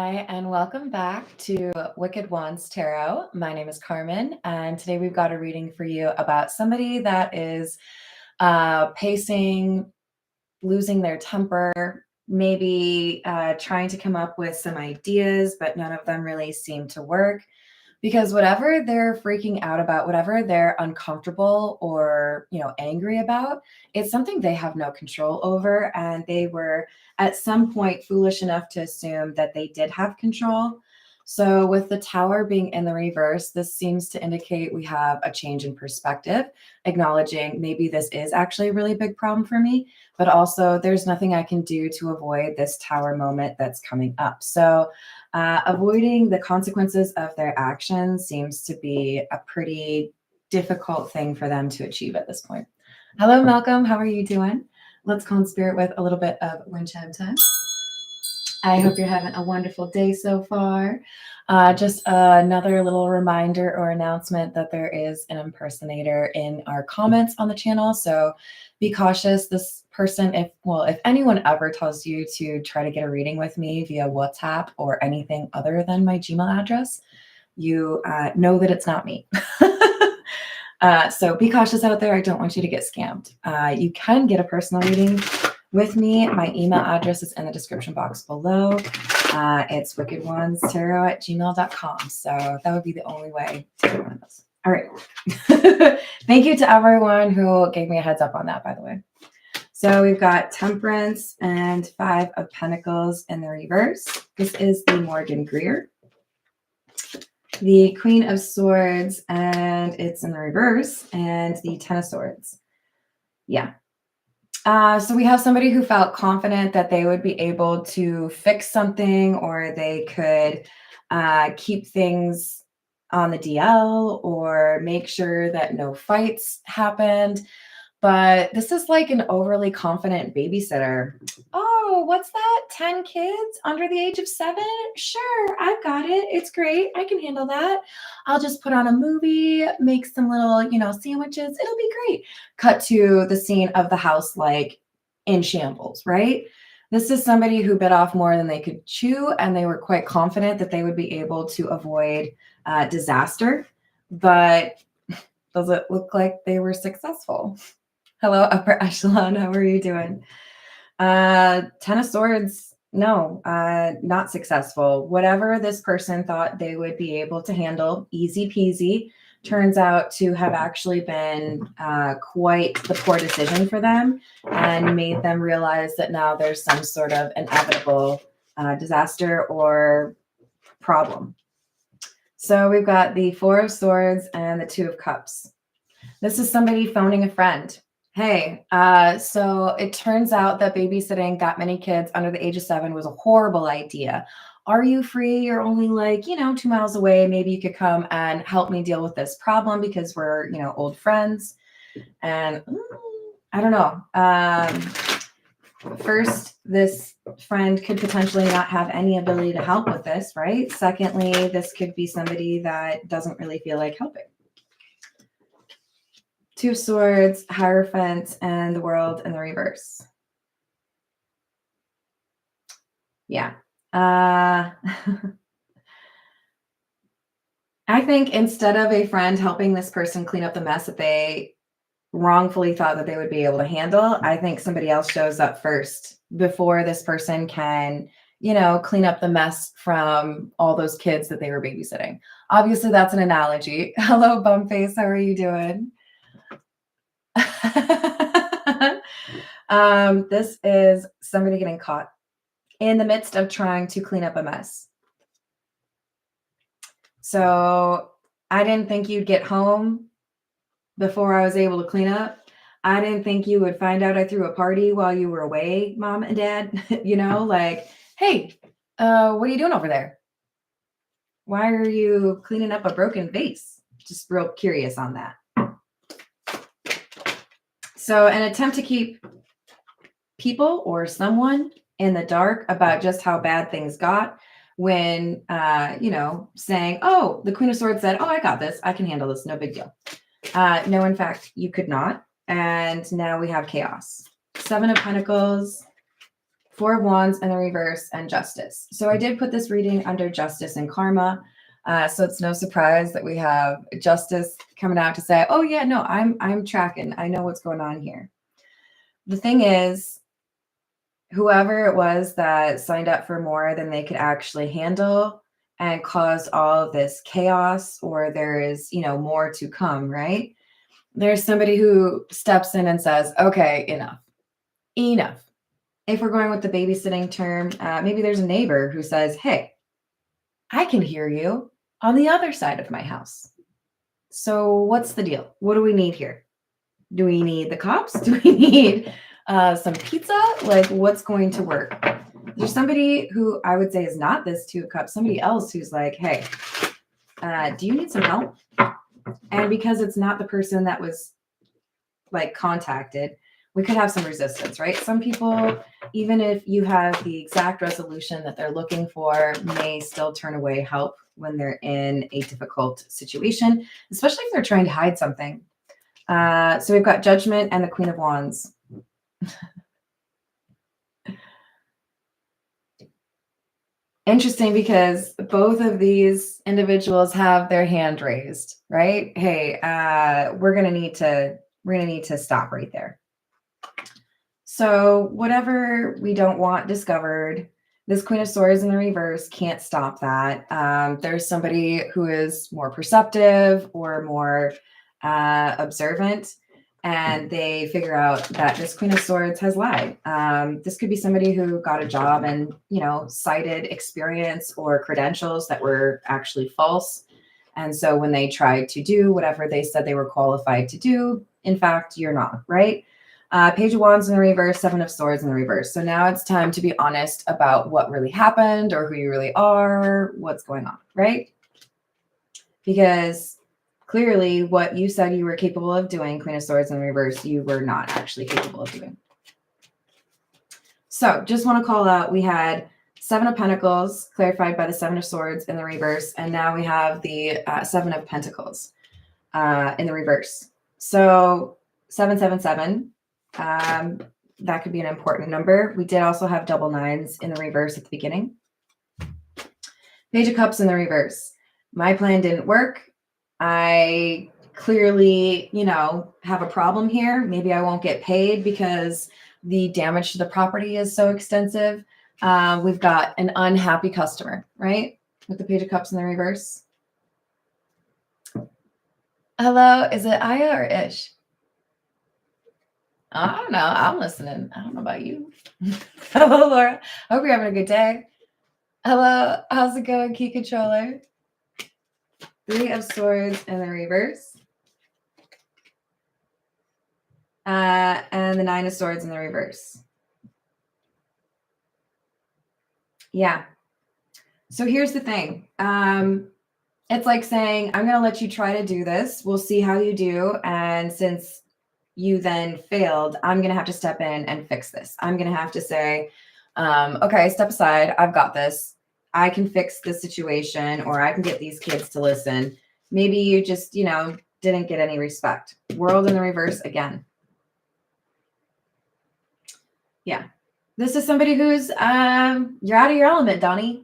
Hi, and welcome back to Wicked Ones Tarot. My name is Carmen, and today we've got a reading for you about somebody that is pacing, losing their temper, maybe trying to come up with some ideas, but none of them really seem to work. Because whatever they're freaking out about, whatever they're uncomfortable or, angry about, it's something they have no control over. And they were at some point foolish enough to assume that they did have control. So with the tower being in the reverse, this seems to indicate we have a change in perspective, acknowledging maybe this is actually a really big problem for me, but also there's nothing I can do to avoid this tower moment that's coming up. So avoiding the consequences of their actions seems to be a pretty difficult thing for them to achieve at this point. Hello, Malcolm. How are you doing? Let's call in spirit with a little bit of wind chime time. I hope you're having a wonderful day so far. Just another little reminder or announcement that there is an impersonator in our comments on the channel. So be cautious. This person, if anyone ever tells you to try to get a reading with me via WhatsApp or anything other than my Gmail address, you know that it's not me. So be cautious out there. I don't want you to get scammed. You can get a personal reading with me. My email address is in the description box below. It's wickedonestarot@gmail.com. So that would be the only way to get one of those. All right. Thank you to everyone who gave me a heads up on that, by the way. So we've got Temperance and Five of Pentacles in the reverse. This is the Morgan Greer. The Queen of Swords, and it's in the reverse, and the Ten of Swords. Yeah. So we have somebody who felt confident that they would be able to fix something, or they could keep things on the DL or make sure that no fights happened. But this is like an overly confident babysitter. Oh, what's that? 10 kids under the age of 7? Sure, I've got it. It's great. I can handle that. I'll just put on a movie, make some little, sandwiches. It'll be great. Cut to the scene of the house like in shambles, right? This is somebody who bit off more than they could chew, and they were quite confident that they would be able to avoid disaster. But does it look like they were successful? Hello, upper echelon. How are you doing? Ten of Swords. No, not successful. Whatever this person thought they would be able to handle, easy peasy, turns out to have actually been quite the poor decision for them, and made them realize that now there's some sort of inevitable disaster or problem. So we've got the Four of Swords and the Two of Cups. This is somebody phoning a friend. Hey, so it turns out that babysitting that many kids under the age of 7 was a horrible idea. Are you free? You're only like, 2 miles away. Maybe you could come and help me deal with this problem because we're, old friends. And I don't know. First, this friend could potentially not have any ability to help with this, right? Secondly, this could be somebody that doesn't really feel like helping. Two of Swords, Hierophant, and the World in the reverse. Yeah. I think instead of a friend helping this person clean up the mess that they wrongfully thought that they would be able to handle, I think somebody else shows up first before this person can, clean up the mess from all those kids that they were babysitting. Obviously, that's an analogy. Hello, Bumface. How are you doing? This is somebody getting caught in the midst of trying to clean up a mess. So I didn't think you'd get home before I was able to clean up. I didn't think you would find out I threw a party while you were away, Mom and Dad. Hey, what are you doing over there? Why are you cleaning up a broken vase? Just real curious on that. So an attempt to keep people or someone in the dark about just how bad things got when, saying, oh, the Queen of Swords said, oh, I got this. I can handle this. No big deal. No, in fact, you could not. And now we have chaos. Seven of Pentacles, Four of Wands in the reverse, and Justice. So I did put this reading under Justice and Karma. So it's no surprise that we have Justice coming out to say, oh yeah, no, I'm tracking. I know what's going on here. The thing is, whoever it was that signed up for more than they could actually handle and caused all of this chaos, or there is, more to come, right? There's somebody who steps in and says, okay, enough. If we're going with the babysitting term, maybe there's a neighbor who says, hey, I can hear you on the other side of my house. So what's the deal? What do we need here? Do we need the cops? Do we need some pizza? Like, what's going to work? There's somebody who I would say is not this Two of Cups, somebody else who's like, hey, do you need some help? And because it's not the person that was like contacted, we could have some resistance, right? Some people, even if you have the exact resolution that they're looking for, may still turn away help when they're in a difficult situation, especially if they're trying to hide something. So we've got Judgment and the Queen of Wands. Interesting, because both of these individuals have their hand raised, right? Hey, we're gonna need to stop right there. So whatever we don't want discovered, this Queen of Swords in the reverse can't stop that. There's somebody who is more perceptive or more observant, and they figure out that this Queen of Swords has lied. This could be somebody who got a job and, cited experience or credentials that were actually false. And so when they tried to do whatever they said they were qualified to do, in fact, you're not, right? Page of Wands in the reverse, Seven of Swords in the reverse. So now it's time to be honest about what really happened or who you really are, what's going on, right? Because clearly what you said you were capable of doing, Queen of Swords in the reverse, you were not actually capable of doing. So just want to call out, we had Seven of Pentacles clarified by the Seven of Swords in the reverse. And now we have the Seven of Pentacles in the reverse. So 777. That could be an important number. We did also have double nines in the reverse at the beginning. Page of Cups in the reverse. My plan didn't work. I clearly, have a problem here. Maybe I won't get paid because the damage to the property is so extensive. We've got an unhappy customer, right? With the Page of Cups in the reverse. Hello, is it Aya or Ish? I don't know. I'm listening. I don't know about you. Hello, Laura. Hope you're having a good day. Hello. How's it going, Key Controller? Three of Swords in the reverse. And the Nine of Swords in the reverse. Yeah. So here's the thing. It's like saying, I'm going to let you try to do this. We'll see how you do. And since you then failed, I'm going to have to step in and fix this. I'm going to have to say, okay, step aside. I've got this. I can fix the situation, or I can get these kids to listen. Maybe you just, didn't get any respect. World in the reverse again. Yeah. This is somebody who's, you're out of your element, Donnie,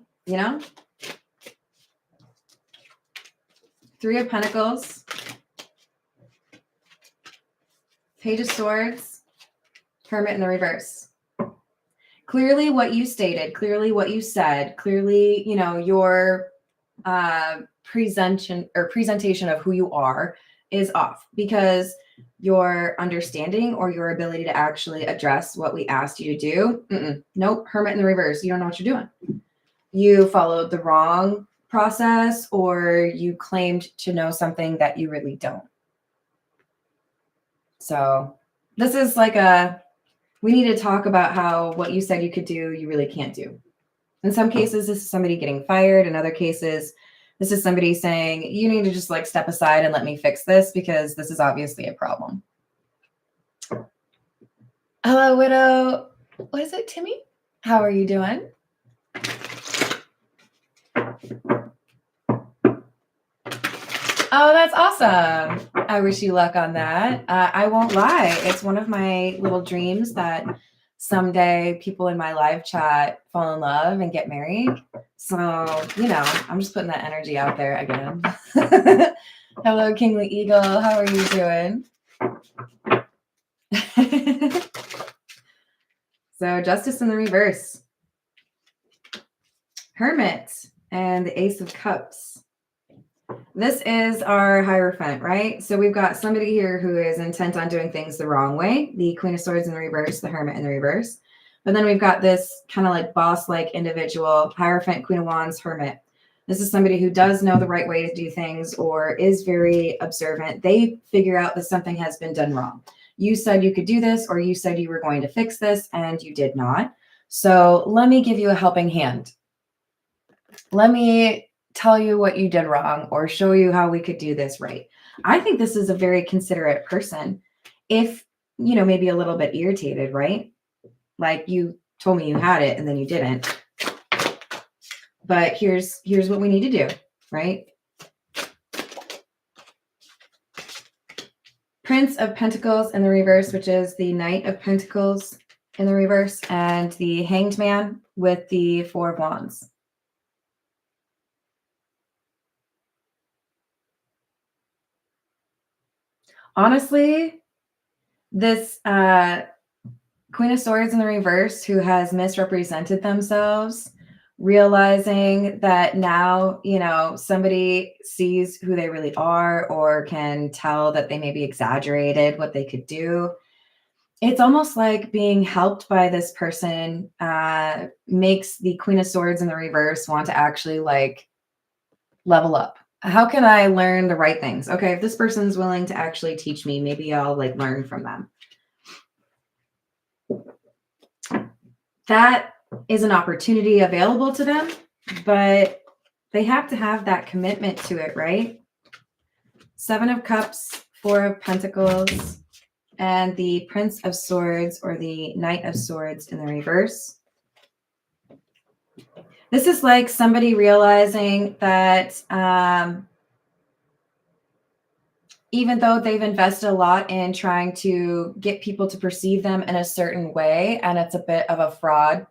Three of Pentacles. Page of Swords, Hermit in the reverse. Clearly what you stated, clearly what you said, clearly, your presentation of who you are is off, because your understanding or your ability to actually address what we asked you to do. Nope. Hermit in the reverse. You don't know what you're doing. You followed the wrong process, or you claimed to know something that you really don't. So this is like we need to talk about how what you said you could do, you really can't do. In some cases, this is somebody getting fired. In other cases, this is somebody saying, you need to just step aside and let me fix this, because this is obviously a problem. Hello, Widow. What is it, Timmy? How are you doing? Oh, that's awesome. I wish you luck on that. I won't lie. It's one of my little dreams that someday people in my live chat fall in love and get married. So, I'm just putting that energy out there again. Hello, Kingly Eagle. How are you doing? So, Justice in the reverse. Hermit and the Ace of Cups. This is our Hierophant, right? So we've got somebody here who is intent on doing things the wrong way. The Queen of Swords in the reverse, the Hermit in the reverse. But then we've got this kind of like boss-like individual, Hierophant, Queen of Wands, Hermit. This is somebody who does know the right way to do things or is very observant. They figure out that something has been done wrong. You said you could do this, or you said you were going to fix this, and you did not. So let me give you a helping hand. Let me tell you what you did wrong or show you how we could do this right. I think this is a very considerate person. If, maybe a little bit irritated, right? Like you told me you had it and then you didn't. But here's what we need to do, right? Prince of Pentacles in the reverse, which is the Knight of Pentacles in the reverse, and the Hanged Man with the Four of Wands. Honestly, this Queen of Swords in the reverse who has misrepresented themselves, realizing that now, somebody sees who they really are or can tell that they maybe exaggerated what they could do. It's almost like being helped by this person makes the Queen of Swords in the reverse want to actually like level up. How can I learn the right things? Okay, if this person's willing to actually teach me, maybe I'll like learn from them. That is an opportunity available to them, but they have to have that commitment to it, right? Seven of Cups, Four of Pentacles, and the Prince of Swords or the Knight of Swords in the reverse. This is like somebody realizing that even though they've invested a lot in trying to get people to perceive them in a certain way, and it's a bit of a fraud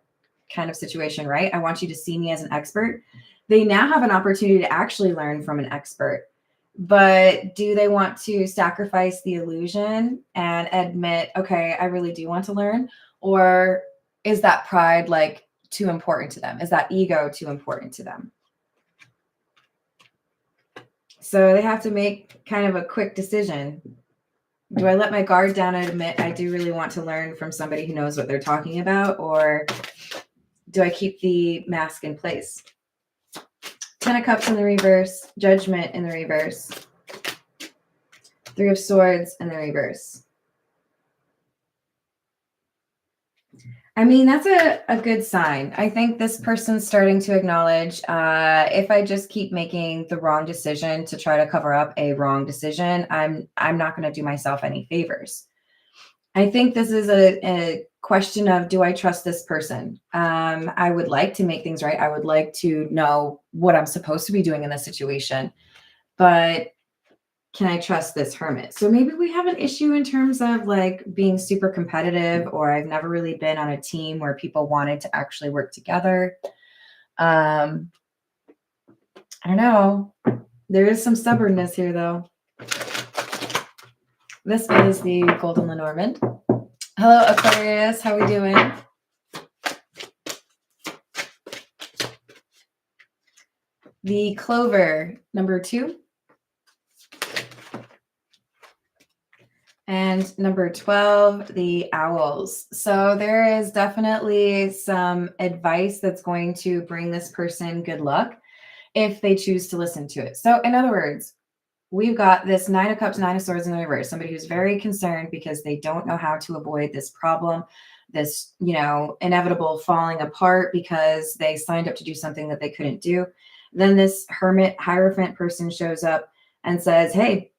kind of situation, right? I want you to see me as an expert. They now have an opportunity to actually learn from an expert. But do they want to sacrifice the illusion and admit, okay, I really do want to learn? Or is that pride like too important to them? Is that ego too important to them? So they have to make kind of a quick decision. Do I let my guard down and admit I do really want to learn from somebody who knows what they're talking about? Or do I keep the mask in place? Ten of Cups in the reverse, Judgment in the reverse, Three of Swords in the reverse. I mean, that's a good sign. I think this person's starting to acknowledge if I just keep making the wrong decision to try to cover up a wrong decision, I'm not going to do myself any favors. I think this is a question of, do I trust this person? I would like to make things right. I would like to know what I'm supposed to be doing in this situation, but can I trust this hermit? So maybe we have an issue in terms of like being super competitive, or I've never really been on a team where people wanted to actually work together. I don't know. There is some stubbornness here though. This is the Golden Lenormand. Hello, Aquarius. How we doing? The Clover, number 2. And number 12, the Owls. So there is definitely some advice that's going to bring this person good luck if they choose to listen to it. So in other words, we've got this Nine of Cups, Nine of Swords in the reverse, somebody who's very concerned because they don't know how to avoid this problem, this, inevitable falling apart because they signed up to do something that they couldn't do. Then this Hermit, Hierophant person shows up and says, hey,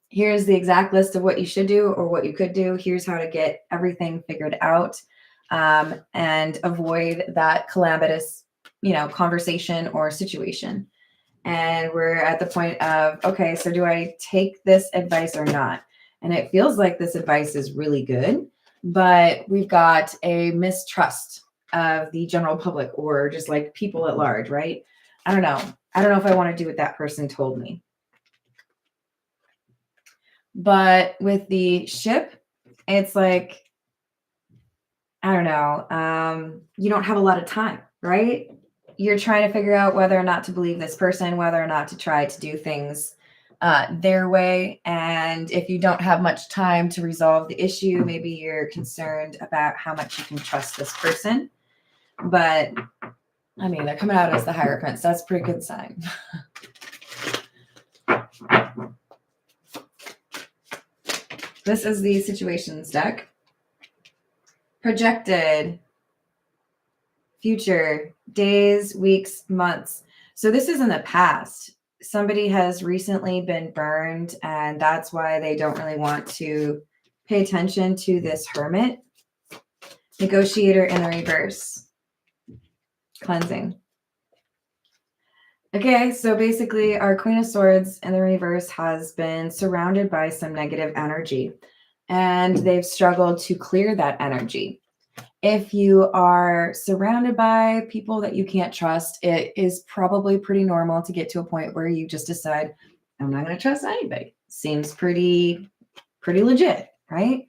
here's the exact list of what you should do or what you could do. Here's how to get everything figured out and avoid that calamitous, conversation or situation. And we're at the point of, okay, so do I take this advice or not? And it feels like this advice is really good, but we've got a mistrust of the general public or just like people at large, right? I don't know. I don't know if I want to do what that person told me. But with the ship, it's like, I don't know. You don't have a lot of time, right? You're trying to figure out whether or not to believe this person, whether or not to try to do things their way. And if you don't have much time to resolve the issue, maybe you're concerned about how much you can trust this person. But I mean, they're coming out as the Hierophant, so that's a pretty good sign. This is the Situations deck. Projected, future, days, weeks, months. So this is in the past. Somebody has recently been burned, and that's why they don't really want to pay attention to this Hermit. Negotiator in the reverse. Cleansing. Okay, so basically our Queen of Swords in the reverse has been surrounded by some negative energy, and they've struggled to clear that energy. If you are surrounded by people that you can't trust, it is probably pretty normal to get to a point where you just decide, I'm not going to trust anybody. Seems pretty legit, right?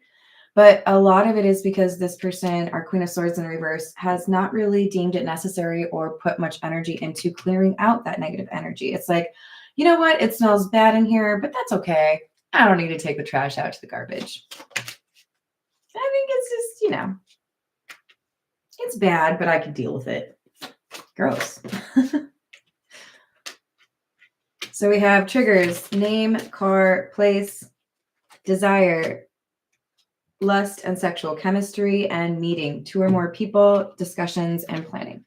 But a lot of it is because this person, our Queen of Swords in reverse, has not really deemed it necessary or put much energy into clearing out that negative energy. It's like, you know what? It smells bad in here, but that's okay. I don't need to take the trash out to the garbage. I think it's just, it's bad, but I can deal with it. Gross. So we have triggers: name, car, place, desire, lust and sexual chemistry, and meeting, 2 or more people, discussions, and planning.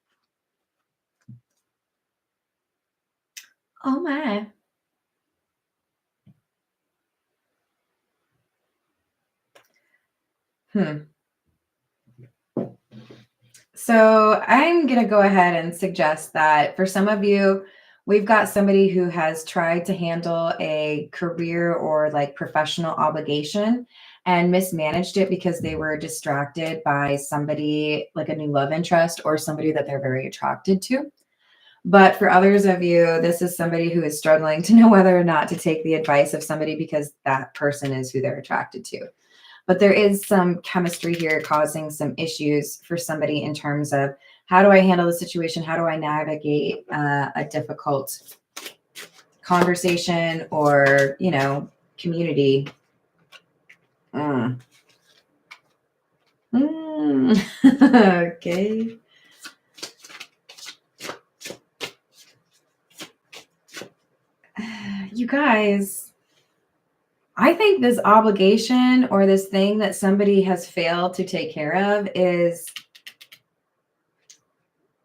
Oh my. So I'm going to go ahead and suggest that for some of you, we've got somebody who has tried to handle a career or like professional obligation and mismanaged it because they were distracted by somebody like a new love interest or somebody that they're very attracted to. But for others of you, this is somebody who is struggling to know whether or not to take the advice of somebody because that person is who they're attracted to. But there is some chemistry here causing some issues for somebody in terms of how do I handle the situation? How do I navigate a difficult conversation or, community? Okay. You guys, I think this obligation or this thing that somebody has failed to take care of is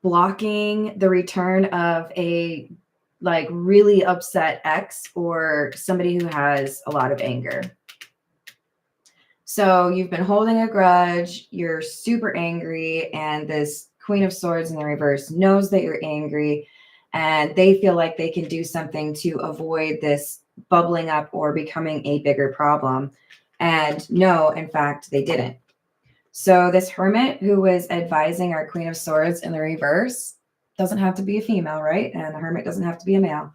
blocking the return of a like really upset ex or somebody who has a lot of anger. So you've been holding a grudge, you're super angry, and this Queen of Swords in the reverse knows that you're angry, and they feel like they can do something to avoid this bubbling up or becoming a bigger problem. And no, in fact, they didn't. So this Hermit who was advising our Queen of Swords in the reverse doesn't have to be a female, right? And the Hermit doesn't have to be a male.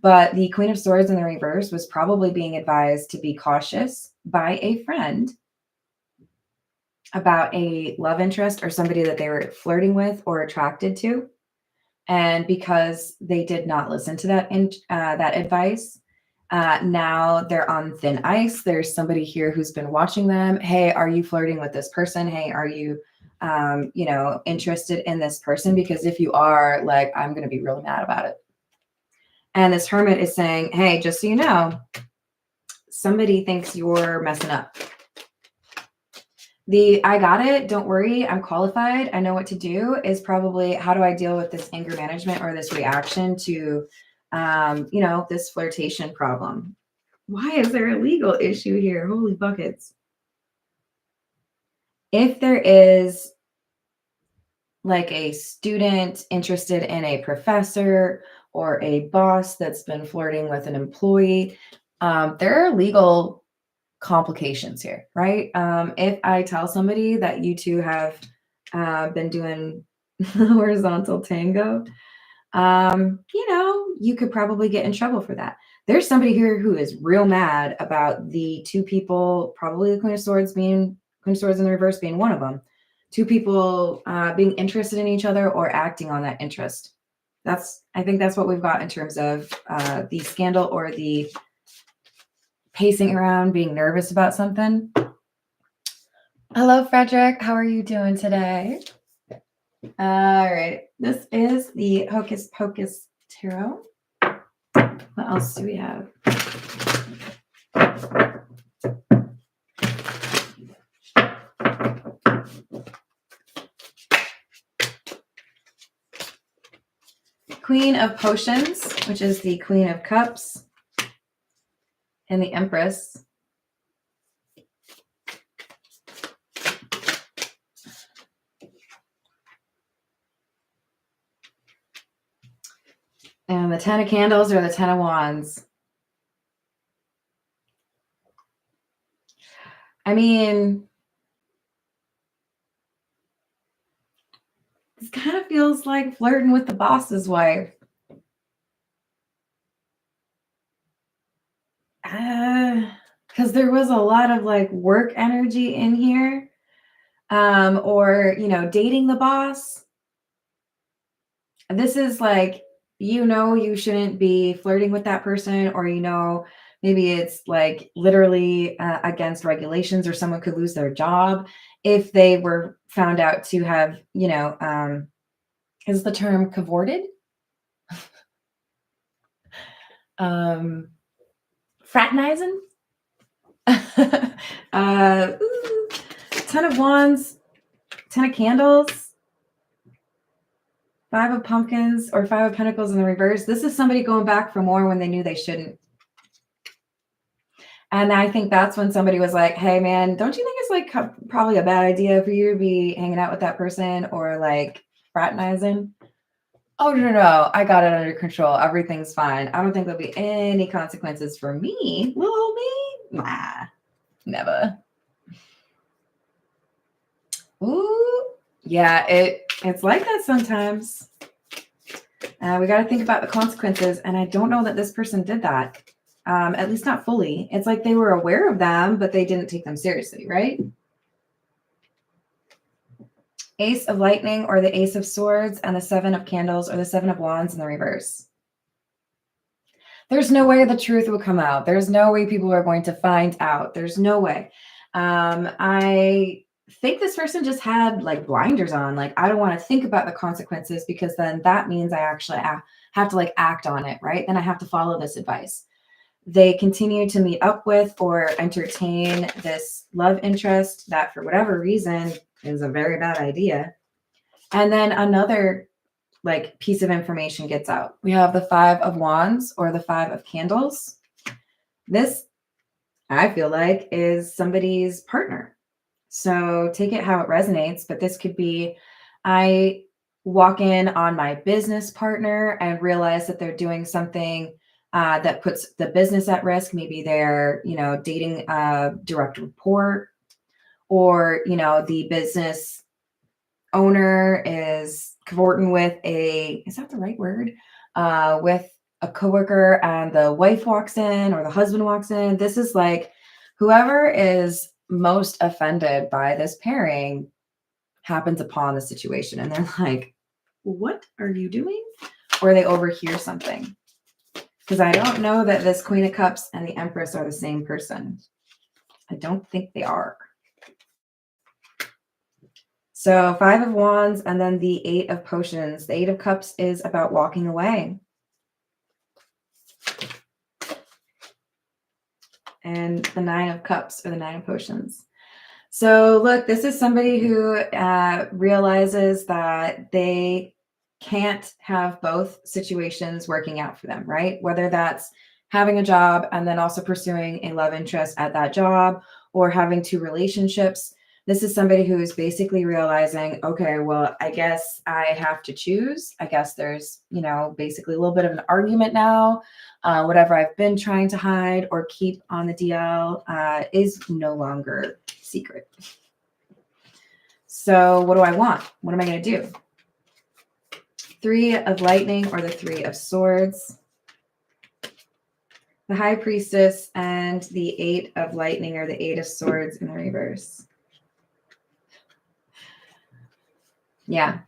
But the Queen of Swords in the reverse was probably being advised to be cautious by a friend about a love interest or somebody that they were flirting with or attracted to. And because they did not listen to that advice, now they're on thin ice. There's somebody here who's been watching them. Hey, are you flirting with this person? Hey, are you, interested in this person? Because if you are, like, I'm going to be really mad about it. And this Hermit is saying, hey, just so you know, somebody thinks you're messing up. I got it. Don't worry. I'm qualified. I know what to do is probably how do I deal with this anger management or this reaction to, this flirtation problem. Why is there a legal issue here? Holy buckets. If there is like a student interested in a professor or a boss that's been flirting with an employee, there are legal complications here, right? If I tell somebody that you two have been doing horizontal tango, you could probably get in trouble for that. There's somebody here who is real mad about the two people, probably the Queen of Swords in the reverse being one of them. Two people being interested in each other or acting on that interest. I think that's what we've got in terms of the scandal or the pacing around, being nervous about something. Hello, Frederick. How are you doing today? All right. This is the Hocus Pocus Tarot. What else do we have? Queen of Potions, which is the Queen of Cups, and the Empress. And the Ten of Candles or the Ten of Wands. I mean, this kind of feels like flirting with the boss's wife. Because there was a lot of like work energy in here. Or, dating the boss. This is like, you shouldn't be flirting with that person, or, maybe it's like literally against regulations, or someone could lose their job if they were found out to have, is the term cavorted? Fraternizing? 10 of Wands, 10 of Candles, 5 of Pumpkins, or 5 of Pentacles in the reverse. This is somebody going back for more when they knew they shouldn't. And I think that's when somebody was like, hey, man, don't you think it's like probably a bad idea for you to be hanging out with that person or like fraternizing? Oh, no, I got it under control. Everything's fine. I don't think there'll be any consequences for me. Little old me? Nah, never. Ooh, yeah, it's like that sometimes. We got to think about the consequences. And I don't know that this person did that. At least not fully. It's like they were aware of them, but they didn't take them seriously, right? Ace of Lightning or the Ace of Swords, and the 7 of Candles or the 7 of Wands in the reverse. There's no way the truth will come out. There's no way people are going to find out. There's no way. I think this person just had like blinders on. Like, I don't want to think about the consequences, because then that means I actually have to like act on it, right? Then I have to follow this advice. They continue to meet up with or entertain this love interest that for whatever reason is a very bad idea. And then another like piece of information gets out. We have the 5 of Wands or the 5 of Candles. This, I feel like, is somebody's partner. So take it how it resonates, but this could be, I walk in on my business partner and realize that they're doing something that puts the business at risk. Maybe they're, dating a direct report, or, the business owner is cavorting with is that the right word? With a coworker, and the wife walks in or the husband walks in. This is like whoever is most offended by this pairing happens upon the situation, and they're like, what are you doing? Or they overhear something. Because I don't know that this Queen of Cups and the Empress are the same person. I don't think they are. So 5 of Wands and then the 8 of Potions. The 8 of Cups is about walking away. And the 9 of Cups or the 9 of Potions. So look, this is somebody who realizes that they can't have both situations working out for them, right? Whether that's having a job and then also pursuing a love interest at that job, or having 2 relationships. This is somebody who is basically realizing, okay, well, I guess I have to choose. I guess there's, basically a little bit of an argument now. Whatever I've been trying to hide or keep on the DL is no longer secret. So what do I want? What am I going to do? 3 of Lightning or the 3 of Swords. The High Priestess and the 8 of Lightning or the 8 of Swords in the reverse. Yeah.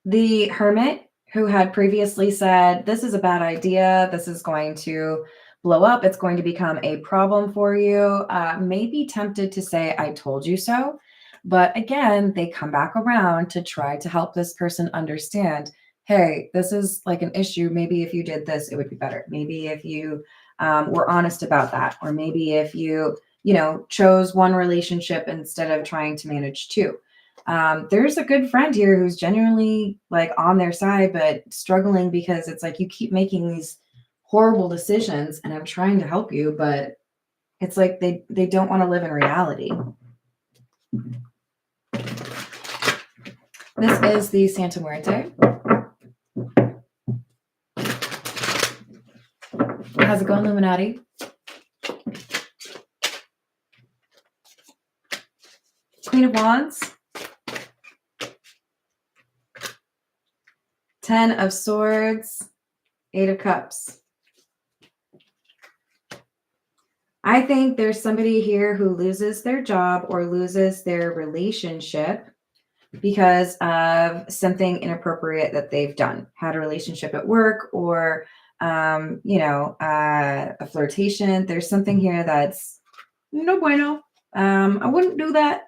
The Hermit, who had previously said, this is a bad idea, this is going to blow up, it's going to become a problem for you, may be tempted to say, I told you so. But again, they come back around to try to help this person understand, hey, this is like an issue. Maybe if you did this, it would be better. Maybe if you were honest about that, or maybe if you, chose one relationship instead of trying to manage 2. There's a good friend here who's genuinely like on their side, but struggling because it's like you keep making these horrible decisions and I'm trying to help you, but it's like they don't want to live in reality. This is the Santa Muerte. How's it going, Illuminati? Queen of Wands. 10 of Swords. 8 of Cups. I think there's somebody here who loses their job or loses their relationship because of something inappropriate that they've done. Had a relationship at work or, a flirtation. There's something here that's no bueno. I wouldn't do that.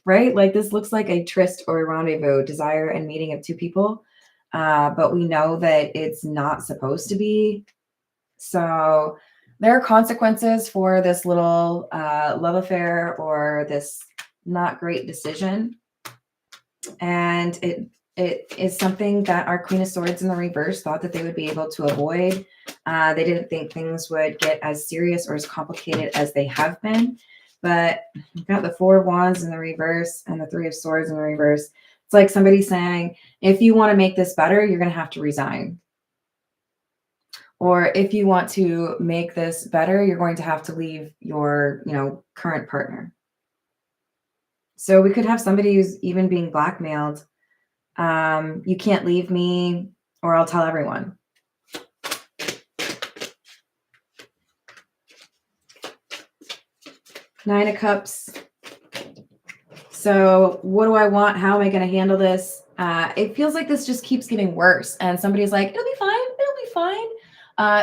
Right? Like this looks like a tryst or a rendezvous, desire and meeting of 2 people. But we know that it's not supposed to be. So there are consequences for this little love affair or this not great decision. And it is something that our Queen of Swords in the reverse thought that they would be able to avoid. They didn't think things would get as serious or as complicated as they have been. But you've got the 4 of Wands in the reverse and the 3 of Swords in the reverse. It's like somebody saying, if you want to make this better, you're going to have to resign. Or if you want to make this better, you're going to have to leave your, current partner. So we could have somebody who's even being blackmailed. You can't leave me or I'll tell everyone. Nine of Cups. So what do I want? How am I going to handle this? It feels like this just keeps getting worse. And somebody's like, it'll be fine. It'll be fine.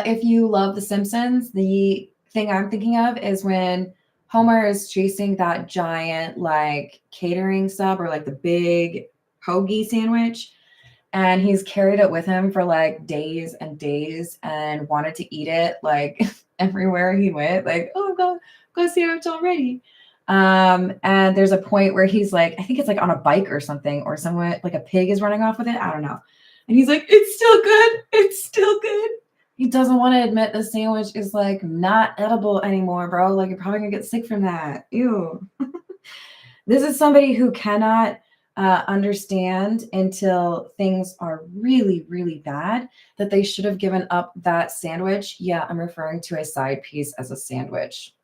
If you love The Simpsons, the thing I'm thinking of is when Homer is chasing that giant like catering sub or like the big hoagie sandwich. And he's carried it with him for like days and days and wanted to eat it like everywhere he went. Like, oh, go sandwich already. And there's a point where he's like, I think it's like on a bike or something, or someone like a pig is running off with it. I don't know. And he's like, it's still good. It's still good. He doesn't want to admit the sandwich is like not edible anymore, bro. Like you're probably gonna get sick from that. Ew. This is somebody who cannot understand until things are really, really bad that they should have given up that sandwich. Yeah, I'm referring to a side piece as a sandwich.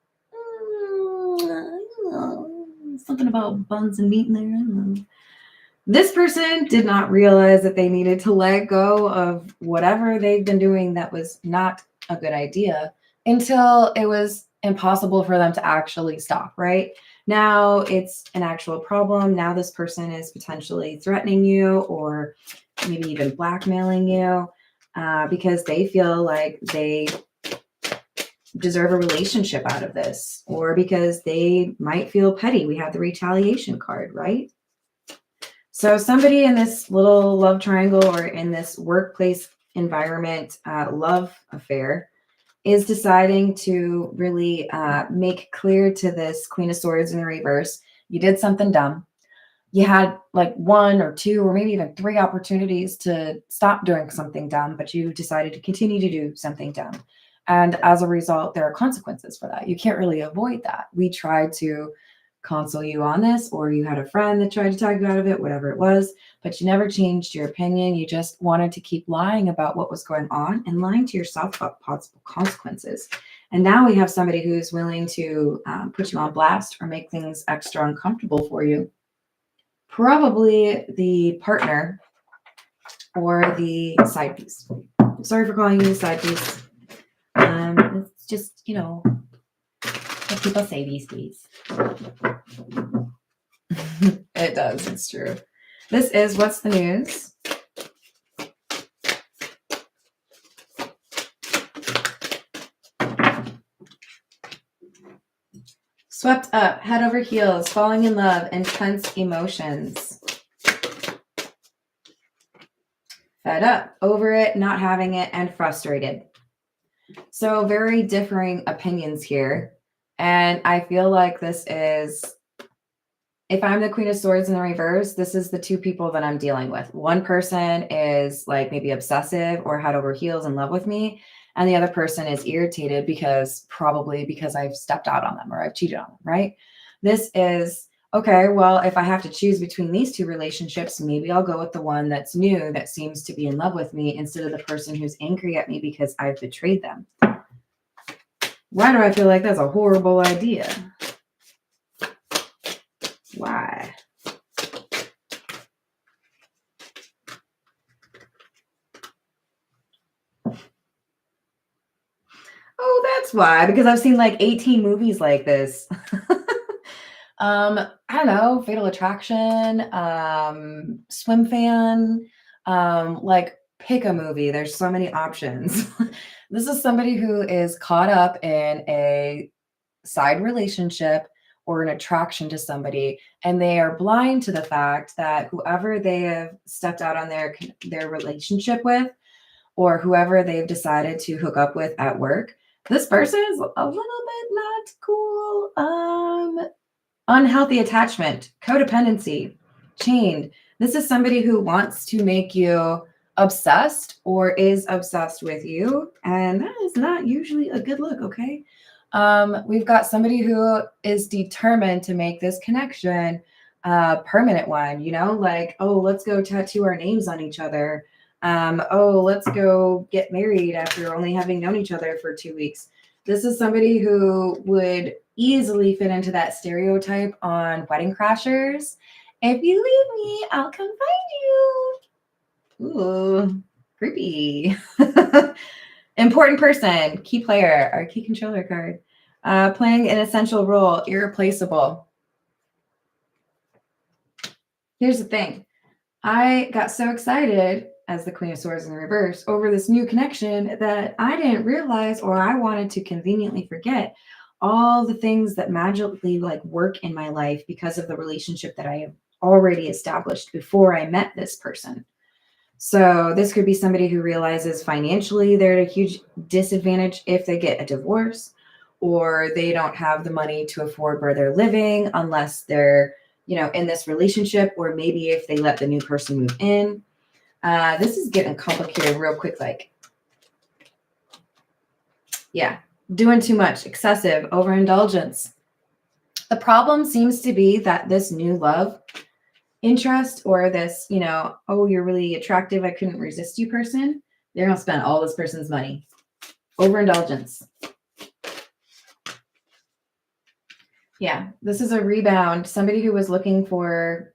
Something about buns and meat in there. This person did not realize that they needed to let go of whatever they've been doing that was not a good idea until it was impossible for them to actually stop, right? Now it's an actual problem. Now this person is potentially threatening you or maybe even blackmailing you because they feel like they deserve a relationship out of this, or because they might feel petty. We have the retaliation card, right? So somebody in this little love triangle or in this workplace environment love affair is deciding to really make clear to this Queen of Swords in the reverse, you did something dumb. You had like 1 or 2 or maybe even 3 opportunities to stop doing something dumb, but you decided to continue to do something dumb. And as a result, there are consequences for that. You can't really avoid that. We tried to console you on this, or you had a friend that tried to talk you out of it, whatever it was, but you never changed your opinion. You just wanted to keep lying about what was going on and lying to yourself about possible consequences. And now we have somebody who's willing to put you on blast or make things extra uncomfortable for you. Probably the partner or the side piece. Sorry for calling you the side piece. It's just, you know, what people say these days. It does. It's true. This is What's the News. Swept up, head over heels, falling in love, intense emotions. Fed up, over it, not having it, and frustrated. So very differing opinions here. And I feel like this is, if I'm the Queen of Swords in the reverse, this is the two people that I'm dealing with. One person is like maybe obsessive or head over heels in love with me. And the other person is irritated probably because I've stepped out on them or I've cheated on them, right? This is, okay, well, if I have to choose between these two relationships, maybe I'll go with the one that's new, that seems to be in love with me, instead of the person who's angry at me because I've betrayed them. Why do I feel like that's a horrible idea? Why? Oh, that's why. Because I've seen like 18 movies like this. I don't know, Fatal Attraction, Swim Fan, like pick a movie. There's so many options. This is somebody who is caught up in a side relationship or an attraction to somebody, and they are blind to the fact that whoever they have stepped out on their relationship with, or whoever they've decided to hook up with at work, this person is a little bit not cool. Unhealthy attachment, codependency, chained. This is somebody who wants to make you obsessed or is obsessed with you, and that is not usually a good look, okay? We've got somebody who is determined to make this connection a permanent one, you know, like, oh, let's go tattoo our names on each other. Oh, let's go get married after only having known each other for 2 weeks. This is somebody who would easily fit into that stereotype on Wedding Crashers. If you leave me, I'll come find you. Ooh, creepy. Important person, key player, our key controller card. Playing an essential role, irreplaceable. Here's the thing. I got so excited as the Queen of Swords in reverse over this new connection that I didn't realize, or I wanted to conveniently forget, all the things that magically like work in my life because of the relationship that I have already established before I met this person. So this could be somebody who realizes financially they're at a huge disadvantage if they get a divorce, or they don't have the money to afford where they're living unless they're, you know, in this relationship, or maybe if they let the new person move in. This is getting complicated real quick. Like, yeah, doing too much, excessive, overindulgence. The problem seems to be that this new love interest, or this, you know, oh, you're really attractive, I couldn't resist you person, they're going to spend all this person's money. Overindulgence. Yeah, this is a rebound. Somebody who was looking for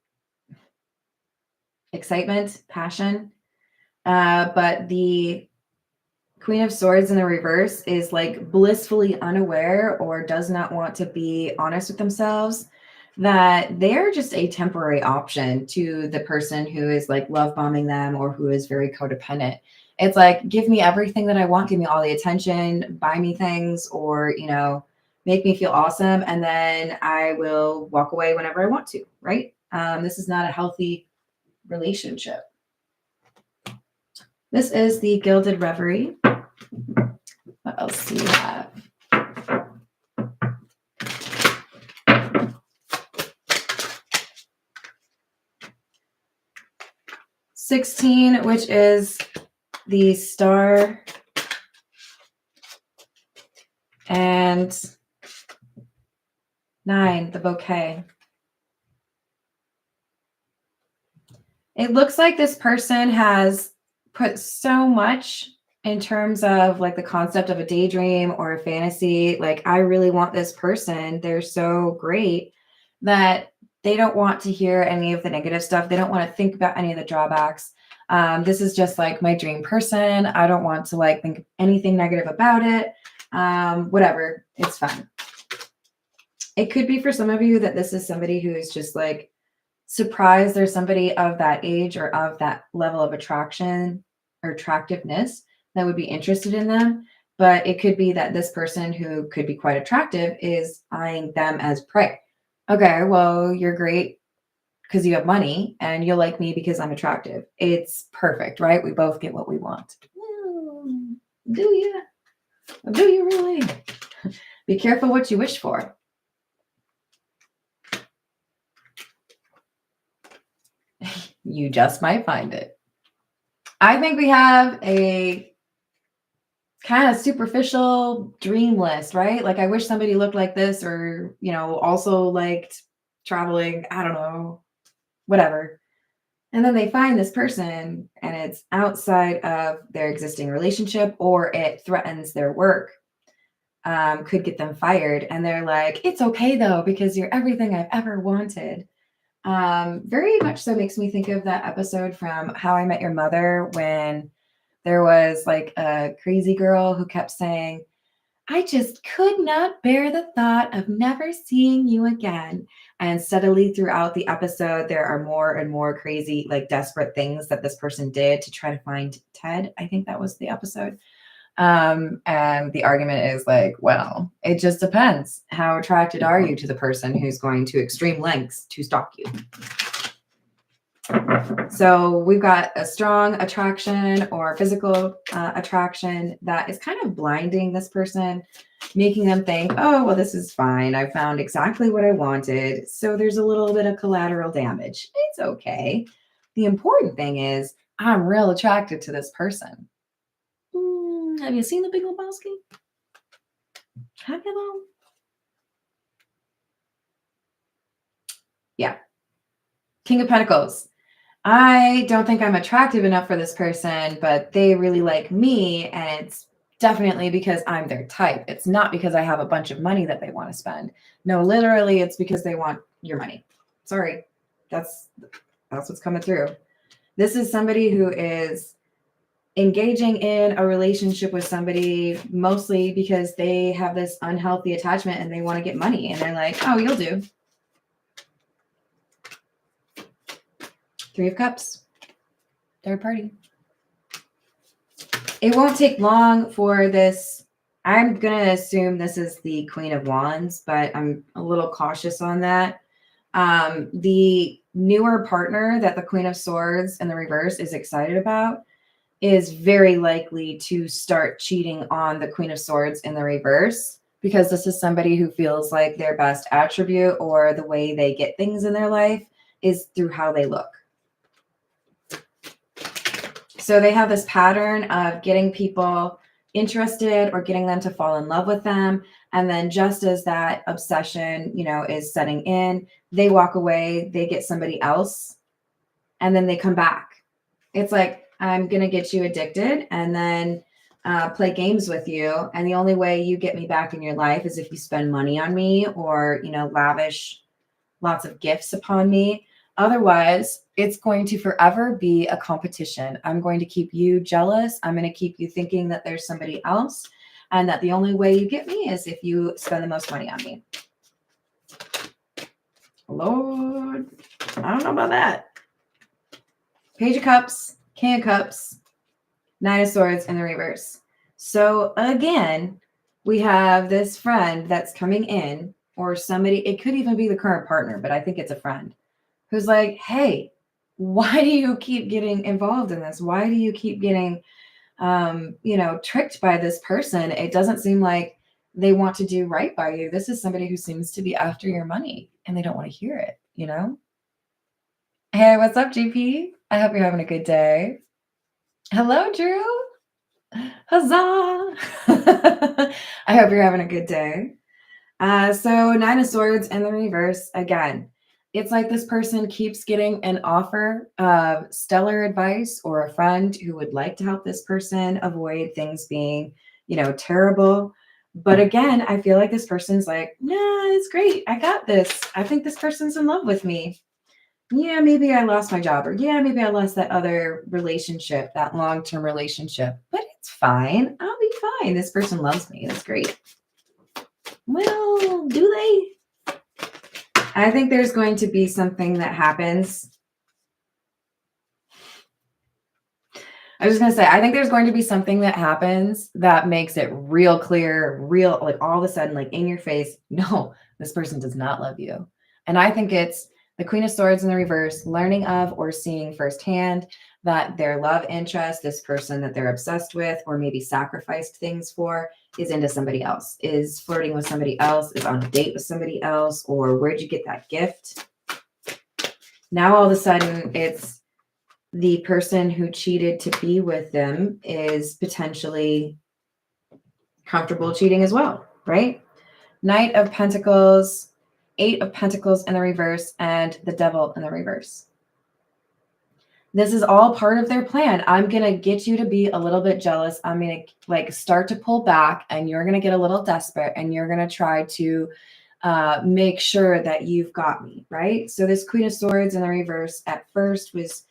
excitement, passion, but the Queen of Swords in the reverse is like blissfully unaware, or does not want to be honest with themselves, that they're just a temporary option to the person who is like love bombing them or who is very codependent. It's like, give me everything that I want, give me all the attention, buy me things, or, you know, make me feel awesome, and then I will walk away whenever I want to, right? This is not a healthy relationship. This is the Gilded Reverie. What else do we have? $16, which is the Star And 9, the bouquet. It looks like this person has put so much in terms of like the concept of a daydream or a fantasy. Like, I really want this person. They're so great that they don't want to hear any of the negative stuff. They don't want to think about any of the drawbacks. This is just like my dream person. I don't want to like think anything negative about it. Whatever, it's fine. It could be for some of you that this is somebody who is just like surprised there's somebody of that age or of that level of attraction or attractiveness that would be interested in them. But it could be that this person who could be quite attractive is eyeing them as prey. Okay, well, you're great because you have money and you'll like me because I'm attractive. It's perfect, right? We both get what we want. Do you? Do you really? Be careful what you wish for. You just might find it. I think we have a kind of superficial dream list, right? Like, I wish somebody looked like this, or, you know, also liked traveling, I don't know, whatever. And then they find this person and it's outside of their existing relationship, or it threatens their work, could get them fired. And they're like, it's okay though, because you're everything I've ever wanted. Very much so makes me think of that episode from How I Met Your Mother, when there was like a crazy girl who kept saying, I just could not bear the thought of never seeing you again. And steadily throughout the episode, there are more and more crazy, like desperate things that this person did to try to find Ted. I think that was the episode. And the argument is like, well, it just depends. How attracted are you to the person who's going to extreme lengths to stalk you? So we've got a strong attraction or physical attraction that is kind of blinding this person, making them think, oh, well, this is fine. I found exactly what I wanted. So there's a little bit of collateral damage. It's okay. The important thing is I'm real attracted to this person. Have you seen The Big Lebowski? Have you though? Yeah. King of Pentacles. I don't think I'm attractive enough for this person, but they really like me, and it's definitely because I'm their type. It's not because I have a bunch of money that they want to spend. No, literally, it's because they want your money. Sorry. That's what's coming through. This is somebody who is engaging in a relationship with somebody mostly because they have this unhealthy attachment and they want to get money, and they're like, oh, you'll do. 3 of Cups, third party. It won't take long for this. I'm going to assume this is the Queen of Wands, but I'm a little cautious on that. The newer partner that the Queen of Swords in the reverse is excited about is very likely to start cheating on the Queen of Swords in the reverse, because this is somebody who feels like their best attribute or the way they get things in their life is through how they look. So they have this pattern of getting people interested or getting them to fall in love with them. And then just as that obsession, you know, is setting in, they walk away, they get somebody else, and then they come back. It's like, I'm going to get you addicted and then play games with you. And the only way you get me back in your life is if you spend money on me or, you know, lavish lots of gifts upon me. Otherwise, it's going to forever be a competition. I'm going to keep you jealous. I'm going to keep you thinking that there's somebody else, and that the only way you get me is if you spend the most money on me. Lord, I don't know about that. Page of Cups, King of Cups, Nine of Swords in the reverse. So again, we have this friend that's coming in, or somebody, it could even be the current partner, but I think it's a friend who's like, hey, why do you keep getting involved in this? Why do you keep getting, you know, tricked by this person? It doesn't seem like they want to do right by you. This is somebody who seems to be after your money and they don't want to hear it, you know? Hey, what's up, GP? I hope you're having a good day. Hello, Drew. Huzzah. I hope you're having a good day. So Nine of Swords in the reverse again. It's like this person keeps getting an offer of stellar advice or a friend who would like to help this person avoid things being, terrible. But again, I feel like this person's like, nah, it's great. I got this. I think this person's in love with me. Yeah, maybe I lost my job, or yeah, maybe I lost that other relationship, that long-term relationship, but it's fine. I'll be fine. This person loves me. That's great. Well, do they? I think there's going to be something that happens. I was just going to say, I think there's going to be something that happens that makes it real clear, real, like all of a sudden, like in your face, no, this person does not love you. And I think it's the Queen of Swords in the reverse, learning of or seeing firsthand that their love interest, this person that they're obsessed with or maybe sacrificed things for, is into somebody else, is flirting with somebody else, is on a date with somebody else, or where'd you get that gift? Now all of a sudden it's the person who cheated to be with them is potentially comfortable cheating as well, right? Knight of Pentacles, Eight of Pentacles in the reverse, and the Devil in the reverse. This is all part of their plan. I'm going to get you to be a little bit jealous. I'm going to start to pull back, and you're going to get a little desperate, and you're going to try to make sure that you've got me, right? So this Queen of Swords in the reverse at first was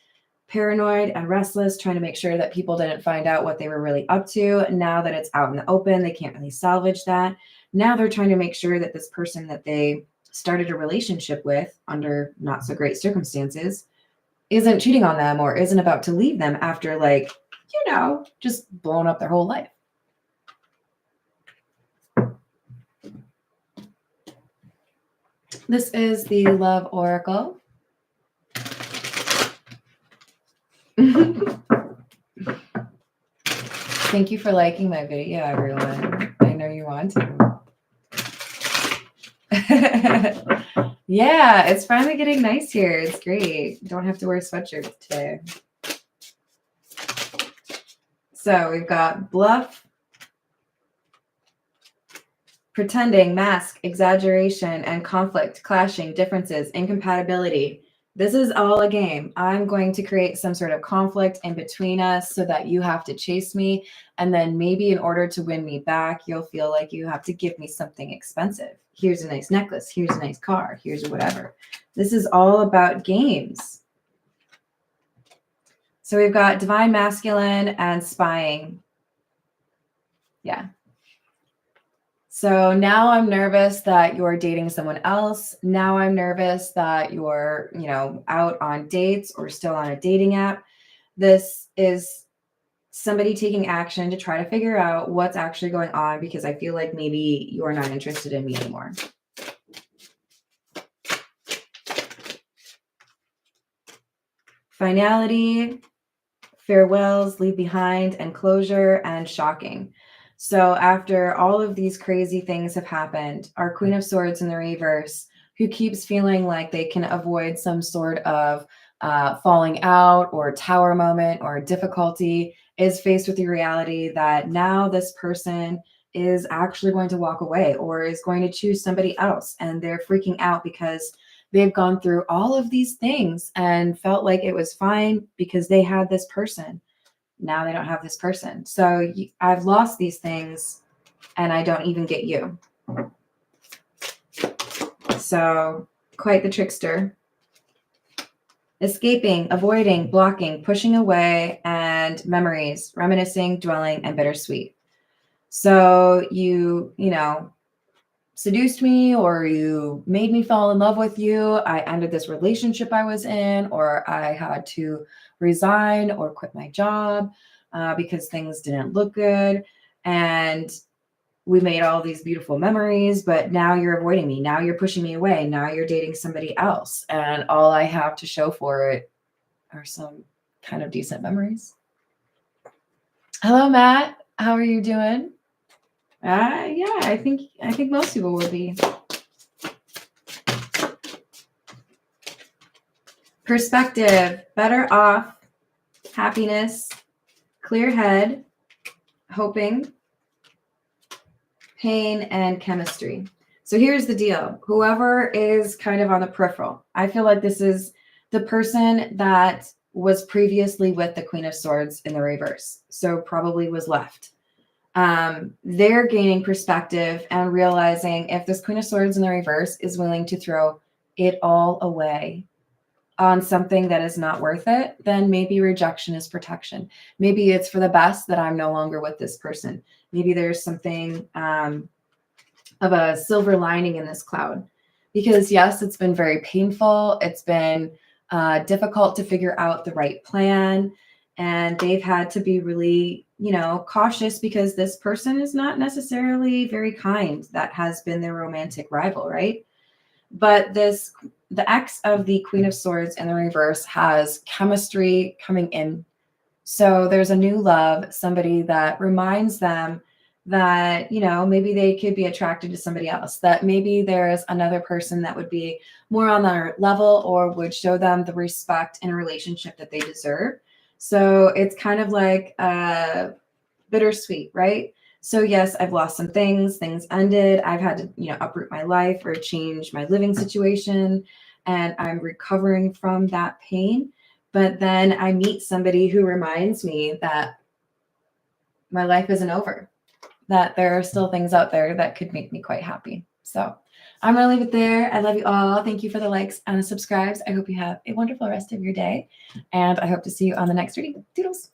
paranoid and restless, trying to make sure that people didn't find out what they were really up to. Now that it's out in the open, they can't really salvage that. Now they're trying to make sure that this person that they started a relationship with under not so great circumstances isn't cheating on them or isn't about to leave them after just blowing up their whole life. This is the Love Oracle. Thank you for liking my video, everyone. I know you want to. Yeah, it's finally getting nice here. It's great. Don't have to wear sweatshirts today. So we've got bluff, pretending, mask, exaggeration, and conflict, clashing, differences, incompatibility. This is all a game. I'm going to create some sort of conflict in between us so that you have to chase me. And then maybe in order to win me back, you'll feel like you have to give me something expensive. Here's a nice necklace. Here's a nice car. Here's whatever. This is all about games. So we've got divine masculine and spying. Yeah. So now I'm nervous that you're dating someone else. Now I'm nervous that you're, out on dates or still on a dating app. This is somebody taking action to try to figure out what's actually going on because I feel like maybe you're not interested in me anymore. Finality, farewells, leave behind, and closure, and shocking. So after all of these crazy things have happened, our Queen of Swords in the reverse, who keeps feeling like they can avoid some sort of falling out or tower moment or difficulty, is faced with the reality that now this person is actually going to walk away or is going to choose somebody else. And they're freaking out because they've gone through all of these things and felt like it was fine because they had this person. Now they don't have this person. So I've lost these things and I don't even get you. So quite the trickster. Escaping, avoiding, blocking, pushing away, and memories, reminiscing, dwelling, and bittersweet. So you seduced me or you made me fall in love with you. I ended this relationship I was in, or I had to resign or quit my job because things didn't look good. And we made all these beautiful memories, but now you're avoiding me. Now you're pushing me away. Now you're dating somebody else. And all I have to show for it are some kind of decent memories. Hello, Matt. How are you doing? Yeah, I think most people would be. Perspective, better off, happiness, clear head, hoping, pain, and chemistry. So here's the deal. Whoever is kind of on the peripheral, I feel like this is the person that was previously with the Queen of Swords in the reverse. So probably was left. They're gaining perspective and realizing if this Queen of Swords in the reverse is willing to throw it all away on something that is not worth it, then maybe rejection is protection. Maybe it's for the best that I'm no longer with this person. Maybe there's something of a silver lining in this cloud. Because yes, it's been very painful. It's been difficult to figure out the right plan. And they've had to be really, cautious because this person is not necessarily very kind. That has been their romantic rival, right? But the ex of the Queen of Swords in the reverse has chemistry coming in. So there's a new love, somebody that reminds them that, maybe they could be attracted to somebody else, that maybe there's another person that would be more on their level or would show them the respect in a relationship that they deserve. So it's kind of like bittersweet, right? So yes, I've lost some things ended. I've had to, uproot my life or change my living situation, and I'm recovering from that pain. But then I meet somebody who reminds me that my life isn't over, that there are still things out there that could make me quite happy. So I'm going to leave it there. I love you all. Thank you for the likes and the subscribes. I hope you have a wonderful rest of your day, and I hope to see you on the next reading. Doodles.